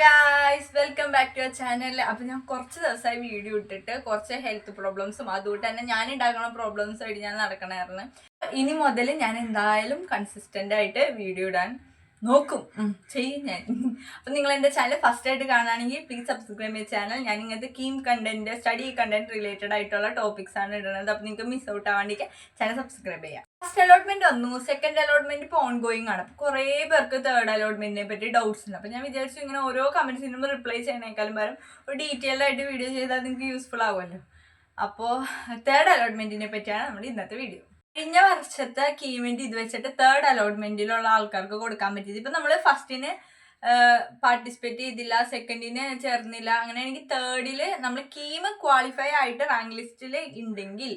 Guys, welcome back to our channel. അപ്പം ഞാൻ കുറച്ച് ദിവസമായി വീഡിയോ ഇട്ടിട്ട് കുറച്ച് ഹെൽത്ത് പ്രോബ്ലംസും അതുകൊണ്ട് തന്നെ ഞാൻ ഉണ്ടാക്കുന്ന പ്രോബ്ലംസും ആയിട്ട് ഞാൻ നടക്കണമായിരുന്നു. ഇനി മുതൽ ഞാൻ എന്തായാലും കൺസിസ്റ്റൻ്റ് ആയിട്ട് വീഡിയോ ഇടാൻ നോക്കും, ചെയ്യും ഞാൻ. അപ്പം നിങ്ങൾ എൻ്റെ ചാനൽ ഫസ്റ്റ് ആയിട്ട് കാണുകയാണെങ്കിൽ പ്ലീസ് സബ്സ്ക്രൈബ് ചെയ്യുക ചാനൽ. ഞാൻ ഇങ്ങനത്തെ KEAM content, study content related ആയിട്ടുള്ള ടോപ്പിക്സ് ആണ് ഇടുന്നത്. അപ്പം നിങ്ങൾക്ക് മിസ് ഔട്ട് ആവാണ്ടിരിക്കുക ചാനൽ സബ്സ്ക്രൈബ് ചെയ്യാം. ഫസ്റ്റ് അലോട്ട്മെന്റ് വന്നു, സെക്കൻഡ് അലോട്ട്മെന്റ് ഇപ്പോൾ ഓൺഗോയിങ് ആണ്. അപ്പോൾ കുറേ പേർക്ക് തേർഡ് അലോട്ട്മെന്റിനെ പറ്റി ഡൗട്ട്സ് ഉണ്ട്. അപ്പോൾ ഞാൻ വിചാരിച്ചു ഇങ്ങനെ ഓരോ കമന്റ്സിനും റിപ്ലൈ ചെയ്യണേക്കാളും പകരം ഒരു ഡീറ്റെയിൽഡ് ആയിട്ട് വീഡിയോ ചെയ്താൽ നിങ്ങൾക്ക് യൂസ്ഫുൾ ആവുമല്ലോ. അപ്പോൾ തേർഡ് അലോട്ട്മെന്റിനെ പറ്റിയാണ് നമ്മുടെ ഇന്നത്തെ വീഡിയോ. കഴിഞ്ഞ വർഷത്തെ കീമിൻ്റെ ഇത് വെച്ചിട്ട് തേർഡ് അലോട്ട്മെന്റിലുള്ള ആൾക്കാർക്ക് കൊടുക്കാൻ പറ്റിയത്. ഇപ്പം നമ്മൾ ഫസ്റ്റിന് പാർട്ടിസിപ്പേറ്റ് ചെയ്തില്ല, സെക്കൻഡിന് ചേർന്നില്ല, അങ്ങനെയാണെങ്കിൽ തേർഡിൽ നമ്മൾ കീം ക്വാളിഫൈ ആയിട്ട് റാങ്ക് ലിസ്റ്റിൽ ഉണ്ടെങ്കിൽ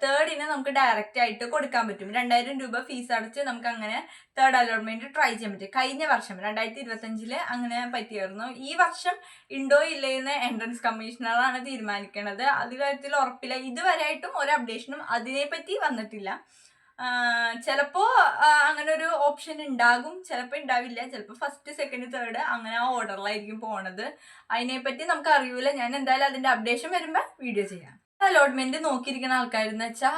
തേർഡിന് നമുക്ക് ഡയറക്റ്റ് ആയിട്ട് കൊടുക്കാൻ പറ്റും. 2000 രൂപ ഫീസ് അടച്ച് നമുക്ക് അങ്ങനെ തേർഡ് അലോട്ട്മെന്റ് ട്രൈ ചെയ്യാൻ പറ്റും. കഴിഞ്ഞ വർഷം 2025 അങ്ങനെ പറ്റിയായിരുന്നു. ഈ വർഷം ഉണ്ടോ ഇല്ലേന്ന് എൻട്രൻസ് കമ്മീഷണറാണ് തീരുമാനിക്കുന്നത്. അത് കാര്യത്തിൽ ഉറപ്പില്ല. ഇതുവരെയായിട്ടും ഒരു അപ്ഡേഷനും അതിനെപ്പറ്റി വന്നിട്ടില്ല. ചിലപ്പോൾ അങ്ങനെ ഒരു ഓപ്ഷൻ ഉണ്ടാകും, ചിലപ്പോൾ ഉണ്ടാവില്ല. ചിലപ്പോൾ ഫസ്റ്റ് സെക്കൻഡ് തേർഡ് അങ്ങനെ ആ ഓർഡറിലായിരിക്കും പോണത്. അതിനെപ്പറ്റി നമുക്ക് അറിയൂല. ഞാൻ എന്തായാലും അതിന്റെ അപ്ഡേഷൻ വരുമ്പോൾ വീഡിയോ ചെയ്യാം. അലോട്ട്മെന്റ് നോക്കിയിരിക്കുന്ന ആൾക്കാരെന്ന് വെച്ചാൽ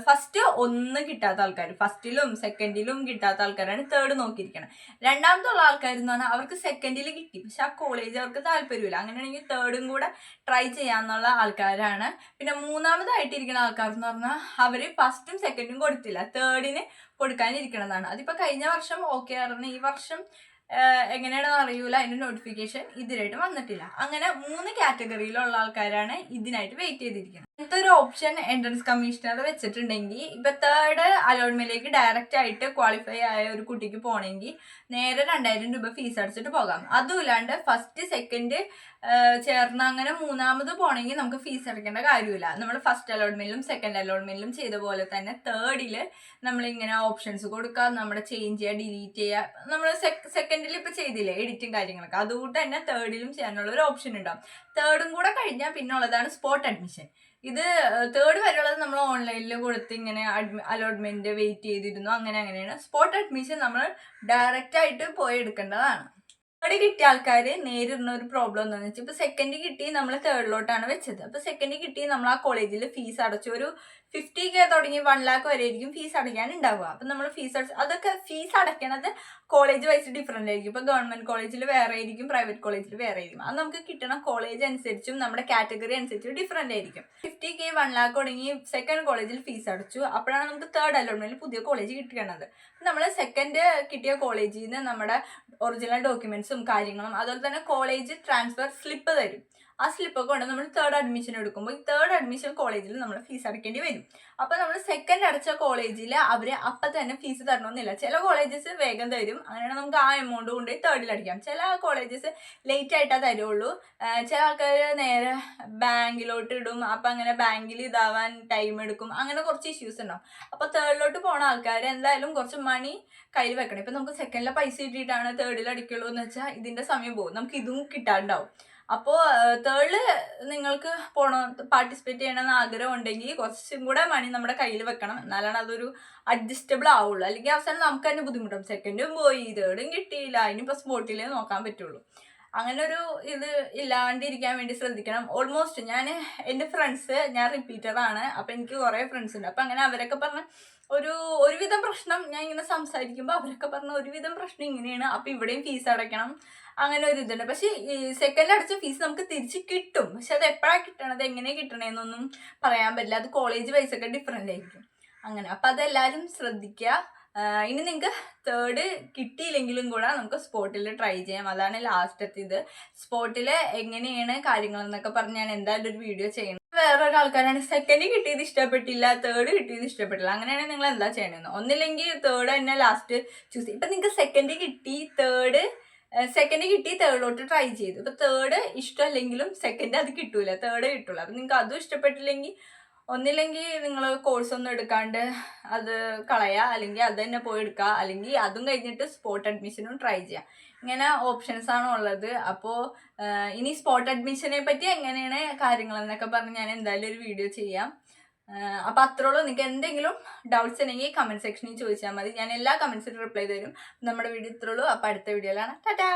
ഫസ്റ്റ് ഒന്നും കിട്ടാത്ത ആൾക്കാർ, ഫസ്റ്റിലും സെക്കൻഡിലും കിട്ടാത്ത ആൾക്കാരാണ് തേർഡ് നോക്കിയിരിക്കണം. രണ്ടാമതുള്ള ആൾക്കാരെന്ന് പറഞ്ഞാൽ അവർക്ക് സെക്കൻഡിൽ കിട്ടി, പക്ഷെ ആ കോളേജ് അവർക്ക് താല്പര്യമില്ല. അങ്ങനെയാണെങ്കിൽ തേർഡും കൂടെ ട്രൈ ചെയ്യാന്നുള്ള ആൾക്കാരാണ്. പിന്നെ മൂന്നാമതായിട്ടിരിക്കുന്ന ആൾക്കാരെന്ന് പറഞ്ഞാൽ അവർ ഫസ്റ്റും സെക്കൻഡും കൊടുത്തില്ല, തേർഡിന് കൊടുക്കാനിരിക്കണതാണ്. അതിപ്പോൾ കഴിഞ്ഞ വർഷം ഓക്കെ ആയിരുന്നു, ഈ വർഷം എങ്ങനെയാണെന്ന് അറിയൂല. അതിന്റെ നോട്ടിഫിക്കേഷൻ ഇതിനായിട്ട് വന്നിട്ടില്ല. അങ്ങനെ 3 കാറ്റഗറിയിലുള്ള ആൾക്കാരാണ് ഇതിനായിട്ട് വെയിറ്റ് ചെയ്തിരിക്കുന്നത്. ഇങ്ങനത്തെ ഒരു ഓപ്ഷൻ എൻട്രൻസ് കമ്മീഷണർ വെച്ചിട്ടുണ്ടെങ്കിൽ ഇപ്പൊ തേർഡ് അലോട്ട്മെന്റിലേക്ക് ഡയറക്റ്റ് ആയിട്ട് ക്വാളിഫൈ ആയ ഒരു കുട്ടിക്ക് പോകണമെങ്കിൽ നേരെ 2000 രൂപ ഫീസ് അടച്ചിട്ട് പോകാം. അതുമില്ലാണ്ട് ഫസ്റ്റ് സെക്കൻഡ് ചേർന്ന് അങ്ങനെ മൂന്നാമത് പോകണമെങ്കിൽ നമുക്ക് ഫീസ് അടയ്ക്കേണ്ട കാര്യമില്ല. നമ്മൾ ഫസ്റ്റ് അലോട്ട്മെന്റിലും സെക്കൻഡ് അലോട്ട്മെന്റിലും ചെയ്ത പോലെ തന്നെ തേർഡിൽ നമ്മളിങ്ങനെ ഓപ്ഷൻസ് കൊടുക്കുക, നമ്മുടെ ചേഞ്ച് ചെയ്യുക, ഡിലീറ്റ് ചെയ്യുക. നമ്മൾ സെക്കൻഡിൽ ഇപ്പൊ ചെയ്തില്ലേ എഡിറ്റും കാര്യങ്ങളൊക്കെ, അതുകൊണ്ട് തന്നെ തേർഡിലും ചെയ്യാനുള്ള ഒരു ഓപ്ഷൻ ഉണ്ടാവും. തേർഡും കൂടെ കഴിഞ്ഞാൽ പിന്നെ ഉള്ളതാണ് സ്പോട്ട് അഡ്മിഷൻ. ഇത് തേർഡ് വരെയുള്ളത് നമ്മൾ ഓൺലൈനിൽ കൊടുത്ത് ഇങ്ങനെ അലോട്ട്മെന്റ് വെയിറ്റ് ചെയ്തിരുന്നു. അങ്ങനെയാണ്. സ്പോട്ട് അഡ്മിഷൻ നമ്മൾ ഡയറക്റ്റ് ആയിട്ട് പോയി എടുക്കേണ്ടതാണ്. തേർഡ് കിട്ടിയ ആൾക്കാർ നേരിടുന്ന ഒരു പ്രോബ്ലം എന്താണെന്ന് വെച്ചാൽ ഇപ്പൊ സെക്കൻഡ് കിട്ടി നമ്മൾ തേർഡിലോട്ടാണ് വെച്ചത്. അപ്പൊ സെക്കൻഡ് കിട്ടി നമ്മൾ ആ കോളേജിൽ ഫീസ് അടച്ചു. ഒരു 50K തുടങ്ങി 1 lakh വരെ ആയിരിക്കും ഫീസ് അടയ്ക്കാൻ ഉണ്ടാവുക. അപ്പൊ നമ്മൾ ഫീസ് അതൊക്കെ ഫീസ് അടയ്ക്കണത് കോളേജ് വൈസ് ഡിഫറെന്റ് ആയിരിക്കും. ഇപ്പൊ ഗവൺമെന്റ് കോളേജിൽ വേറെ ആയിരിക്കും, പ്രൈവറ്റ് കോളേജിൽ വേറെ ആയിരിക്കും. അത് നമുക്ക് കിട്ടണ കോളേജ് അനുസരിച്ചും നമ്മുടെ കാറ്റഗറി അനുസരിച്ചും ഡിഫറെന്റ് ആയിരിക്കും. 50K 1 lakh തുടങ്ങി സെക്കൻഡ് കോളേജിൽ ഫീസ് അടച്ചു. അപ്പോഴാണ് നമുക്ക് തേർഡ് അലോട്ട്മെന്റിൽ പുതിയ കോളേജ് കിട്ടണത്. നമ്മൾ സെക്കൻഡ് കിട്ടിയ കോളേജിൽ നിന്ന് നമ്മുടെ ഒറിജിനൽ ഡോക്യുമെന്റ്സും കാര്യങ്ങളും അതുപോലെ തന്നെ കോളേജ് ട്രാൻസ്ഫർ സ്ലിപ്പ് തരും. ആ സ്ലിപ്പൊക്കെ കൊണ്ട് നമ്മൾ തേർഡ് അഡ്മിഷൻ എടുക്കുമ്പോൾ ഈ തേർഡ് അഡ്മിഷൻ കോളേജിൽ നമ്മൾ ഫീസ് അടയ്ക്കേണ്ടി വരും. അപ്പോൾ നമ്മൾ സെക്കൻഡ് അടച്ച കോളേജിൽ അവർ അപ്പം തന്നെ ഫീസ് തരണമെന്നില്ല. ചില കോളേജസ് വേഗം തരും, അങ്ങനെയാണ് നമുക്ക് ആ എമൗണ്ട് കൊണ്ട് തേർഡിൽ അടിക്കാം. ചില കോളേജസ് ലേറ്റ് ആയിട്ടേ തരുള്ളൂ. ചില ആൾക്കാർ നേരെ ബാങ്കിലോട്ട് ഇടും, അപ്പം അങ്ങനെ ബാങ്കിൽ ഇതാവാൻ ടൈം എടുക്കും. അങ്ങനെ കുറച്ച് ഇഷ്യൂസ് ഉണ്ടാവും. അപ്പോൾ തേർഡിലോട്ട് പോണ ആൾക്കാർ എന്തായാലും കുറച്ച് മണി കയ്യിൽ വെക്കണം. ഇപ്പം നമുക്ക് സെക്കൻഡിലെ പൈസ കിട്ടിയിട്ടാണ് തേർഡിൽ അടിക്കുള്ളൂ എന്ന് വെച്ചാൽ ഇതിൻ്റെ സമയം പോകും, നമുക്ക് ഇതും കിട്ടാണ്ടാവും. അപ്പോൾ തേർഡിൽ നിങ്ങൾക്ക് പാർട്ടിസിപ്പേറ്റ് ചെയ്യണമെന്ന് ആഗ്രഹം ഉണ്ടെങ്കിൽ കുറച്ചും കൂടെ മണി നമ്മുടെ കയ്യിൽ വെക്കണം, എന്നാലാണ് അതൊരു അഡ്ജസ്റ്റബിൾ ആവുള്ളൂ. അല്ലെങ്കിൽ അവസാനം നമുക്ക് തന്നെ ബുദ്ധിമുട്ടും. സെക്കൻഡും പോയി, തേർഡും കിട്ടിയില്ല, ഇനിയിപ്പോൾ സ്പോട്ടിലേ നോക്കാൻ പറ്റുള്ളൂ. അങ്ങനെ ഒരു ഇത് ഇല്ലാണ്ടിരിക്കാൻ വേണ്ടി ശ്രദ്ധിക്കണം. ഓൾമോസ്റ്റ് എൻ്റെ ഫ്രണ്ട്സ്, ഞാൻ റിപ്പീറ്ററാണ്. അപ്പം എനിക്ക് കുറേ ഫ്രണ്ട്സ് ഉണ്ട്. അപ്പം അങ്ങനെ അവരൊക്കെ പറഞ്ഞ ഒരുവിധം പ്രശ്നം ഞാൻ ഇങ്ങനെ സംസാരിക്കുമ്പോൾ അവരൊക്കെ പറഞ്ഞ ഒരുവിധം പ്രശ്നം ഇങ്ങനെയാണ്. അപ്പം ഇവിടെയും ഫീസ് അടയ്ക്കണം, അങ്ങനെ ഒരു ഇതുണ്ട്. പക്ഷേ ഈ സെക്കൻഡ് അടച്ച ഫീസ് നമുക്ക് തിരിച്ച് കിട്ടും. പക്ഷെ അത് എപ്പോഴാണ് കിട്ടണത്, എങ്ങനെയാണ് കിട്ടണേന്നൊന്നും പറയാൻ പറ്റില്ല. അത് കോളേജ് വൈസൊക്കെ ഡിഫറെൻ്റ് ആയിരിക്കും. അങ്ങനെ അപ്പം അതെല്ലാവരും ശ്രദ്ധിക്കുക. ഇനി നിങ്ങൾക്ക് തേർഡ് കിട്ടിയില്ലെങ്കിലും കൂടെ നമുക്ക് സ്പോട്ടിൽ ട്രൈ ചെയ്യാം. അതാണ് ലാസ്റ്റത്തെ ഇത്. സ്പോട്ടിൽ എങ്ങനെയാണ് കാര്യങ്ങളെന്നൊക്കെ പറഞ്ഞ് ഞാൻ എന്തായാലും ഒരു വീഡിയോ ചെയ്യണം. വേറൊരു ആൾക്കാരാണ് സെക്കൻഡ് കിട്ടിയത് ഇഷ്ടപ്പെട്ടില്ല, തേർഡ് കിട്ടിയത് ഇഷ്ടപ്പെട്ടില്ല. അങ്ങനെയാണെങ്കിൽ നിങ്ങൾ എന്താ ചെയ്യണമെന്ന്, ഒന്നില്ലെങ്കിൽ തേർഡ് തന്നെ ലാസ്റ്റ് ചൂസ് ചെയ്യും. ഇപ്പം നിങ്ങൾക്ക് സെക്കൻഡ് കിട്ടി തേർഡിലോട്ട് ട്രൈ ചെയ്തു. ഇപ്പം തേർഡ് ഇഷ്ടമല്ലെങ്കിലും സെക്കൻഡ് അത് കിട്ടൂല, തേർഡ് കിട്ടുള്ളൂ. അപ്പം നിങ്ങൾക്ക് അതും ഇഷ്ടപ്പെട്ടില്ലെങ്കിൽ ഒന്നില്ലെങ്കിൽ നിങ്ങൾ കോഴ്സ് ഒന്നും എടുക്കാണ്ട് അത് കളയുക, അല്ലെങ്കിൽ അത് തന്നെ പോയി എടുക്കുക, അല്ലെങ്കിൽ അതും കഴിഞ്ഞിട്ട് സ്പോട്ട് അഡ്മിഷനും ട്രൈ ചെയ്യാം. ഇങ്ങനെ ഓപ്ഷൻസ് ആണ് ഉള്ളത്. അപ്പോൾ ഇനി സ്പോട്ട് അഡ്മിഷനെ പറ്റി എങ്ങനെയാണ് കാര്യങ്ങളെന്നൊക്കെ പറഞ്ഞ് ഞാൻ എന്തായാലും ഒരു വീഡിയോ ചെയ്യാം. അപ്പം അത്രയുള്ളൂ. നിങ്ങൾക്ക് എന്തെങ്കിലും ഡൗട്ട്സ് ഉണ്ടെങ്കിൽ കമൻറ്റ് സെക്ഷനിൽ ചോദിച്ചാൽ മതി. ഞാൻ എല്ലാ കമൻസിനും റിപ്ലൈ തരും. നമ്മുടെ വീഡിയോ ഇത്രയുള്ളൂ. അപ്പോൾ അടുത്ത വീഡിയോയിലാണ്. ടാറ്റാ.